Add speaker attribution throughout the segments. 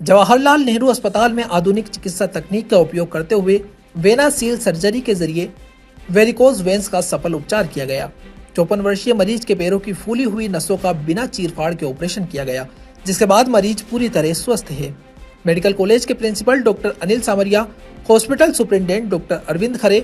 Speaker 1: जवाहरलाल नेहरू अस्पताल में आधुनिक चिकित्सा तकनीक का उपयोग करते हुए वेना सील सर्जरी के जरिए वेरिकोज वेन्स का सफल उपचार किया गया। 54 वर्षीय मरीज के पैरों की फूली हुई नसों का बिना चीरफाड़ के ऑपरेशन किया गया, जिसके बाद मरीज पूरी तरह स्वस्थ है। मेडिकल कॉलेज के principal doctor Anil Samaria, hospital superintendent doctor Arvind Khare,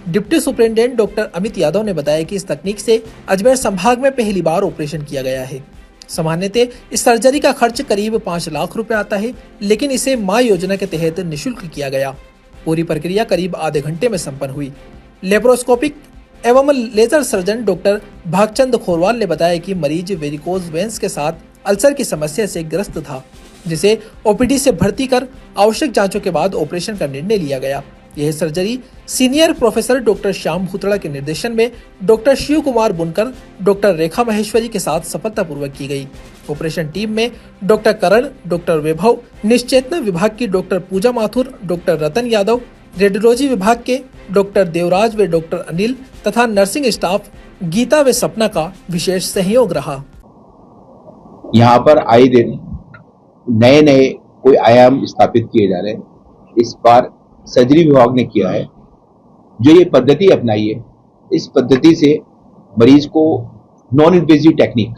Speaker 1: deputy superintendent doctor Amit Yadav ने बताया कि इस तकनीक से अजमेर संभाग में पहली बार ऑपरेशन किया गया है। सामान्यतः इस सर्जरी का खर्च करीब 5 लाख रुपए आता है, लेकिन इसे मां योजना के तहत निःशुल्क किया गया। पूरी प्रक्रिया करीब आधे घंटे में संपन्न हुई। लेप्रोस्कोपिक एवं laser surgeon doctor Bhagchand Khorwal ने बताया कि मरीज वेरिकोज वेन्स के साथ अल्सर की समस्या से ग्रस्त था, जिसे ओपीडी से भर्ती कर आवश्यक जांचों के बाद ऑपरेशन का निर्णय लिया गया। यह surgery senior professor doctor Shyam Bhutada के निर्देशन में डॉक्टर शिव कुमार बुनकर, डॉक्टर रेखा महेश्वरी के साथ सफलतापूर्वक की गई। ऑपरेशन टीम में डॉक्टर करण, डॉक्टर वैभव, निश्चेतना विभाग की डॉक्टर पूजा माथुर, डॉक्टर रतन यादव, रेडियोलॉजी विभाग के डॉक्टर देवराज व डॉक्टर अनिल तथा नर्सिंग स्टाफ गीता व सपना का विशेष सहयोग रहा।
Speaker 2: यहाँ पर आए दिन नए नए कोई आयाम स्थापित किए जा रहे हैं। इस बार सर्जरी विभाग ने किया है, जो ये पद्धति अपनाई है। इस पद्धति से मरीज को नॉन इन्वेजिव टेक्निक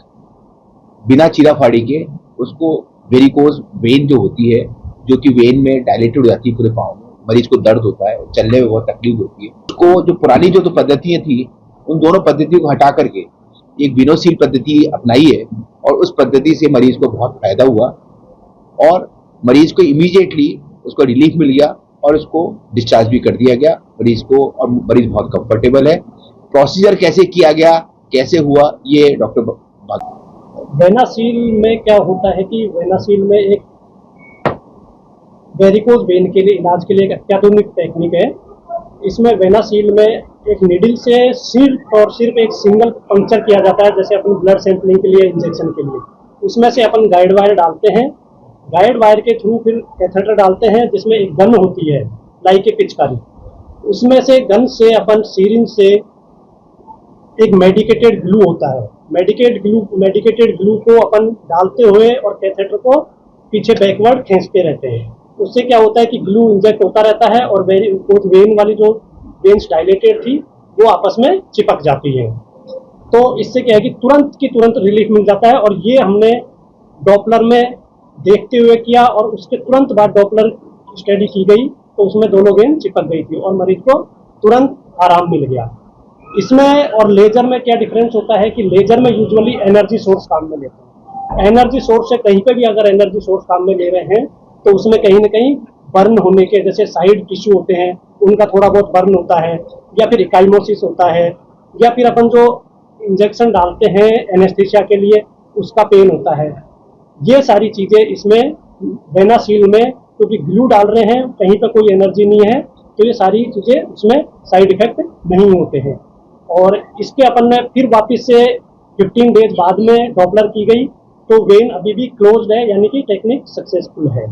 Speaker 2: बिना चीरा फाड़ी के उसको वेरिकोज वेन जो होती है, जो कि वेन में डायलेटेड हो जाती है पूरे पाँव में, मरीज को दर्द होता है, चलने में बहुत तकलीफ होती है, उसको जो पुरानी जो पद्धतियां थी उन दोनों पद्धतियों को हटा करके एक विनोसील पद्धति अपनाई है और उस पद्धति से मरीज को बहुत फायदा हुआ और मरीज को इमीडिएटली उसको रिलीफ मिल गया और उसको डिस्चार्ज भी कर दिया गया मरीज को, और मरीज बहुत कंफर्टेबल है। प्रोसीजर कैसे किया गया, कैसे हुआ, ये डॉक्टर
Speaker 3: वेनासील में क्या होता है कि वेनासील में एक वेरिकोज वेन के लिए इलाज के लिए एक अत्याधुनिक टेक्निक है। इसमें वेनासील में एक निडल से सिर्फ एक सिंगल पंक्चर किया जाता है, जैसे अपन ब्लड सैंपलिंग के लिए, इंजेक्शन के लिए। उसमें से अपन गाइड वायर डालते हैं, गाइड वायर के थ्रू फिर कैथेटर डालते हैं, जिसमें एक गन होती है लाई के पिचकारी। उसमें से गन से अपन सीरिंज से एक मेडिकेटेड ग्लू होता है, मेडिकेटेड ग्लू को अपन डालते हुए और कैथेटर को पीछे बैकवर्ड खींचते रहते हैं। उससे क्या होता है कि ग्लू इंजेक्ट होता रहता है और वेन वाली जो वेन्स डायलेटेड थी वो आपस में चिपक जाती है। तो इससे क्या है कि तुरंत की तुरंत रिलीफ मिल जाता है। और ये हमने डॉपलर में देखते हुए किया और उसके तुरंत बाद डॉपलर स्टडी की गई तो उसमें दोनों वेन चिपक गई थी और मरीज को तुरंत आराम मिल गया। इसमें और लेजर में क्या डिफरेंस होता है कि लेजर में यूजुअली एनर्जी सोर्स काम में लेते हैं। एनर्जी सोर्स से कहीं पे भी अगर एनर्जी सोर्स काम में ले रहे हैं तो उसमें कहीं ना कहीं बर्न होने के, जैसे साइड टिश्यू होते हैं उनका थोड़ा बहुत बर्न होता है, या फिर इकाइमोसिस होता है, या फिर अपन जो इंजेक्शन डालते हैं एनेस्थीसिया के लिए उसका पेन होता है। ये सारी चीजें इसमें वेनासील में, क्योंकि ग्लू डाल रहे हैं, कहीं पर कोई एनर्जी नहीं है, तो ये सारी चीजें उसमें साइड इफेक्ट नहीं होते हैं। और इसके अपन ने फिर वापस से 15 डेज बाद में डॉपलर की गई तो वेन अभी भी क्लोज्ड है, यानी कि टेक्निक सक्सेसफुल है।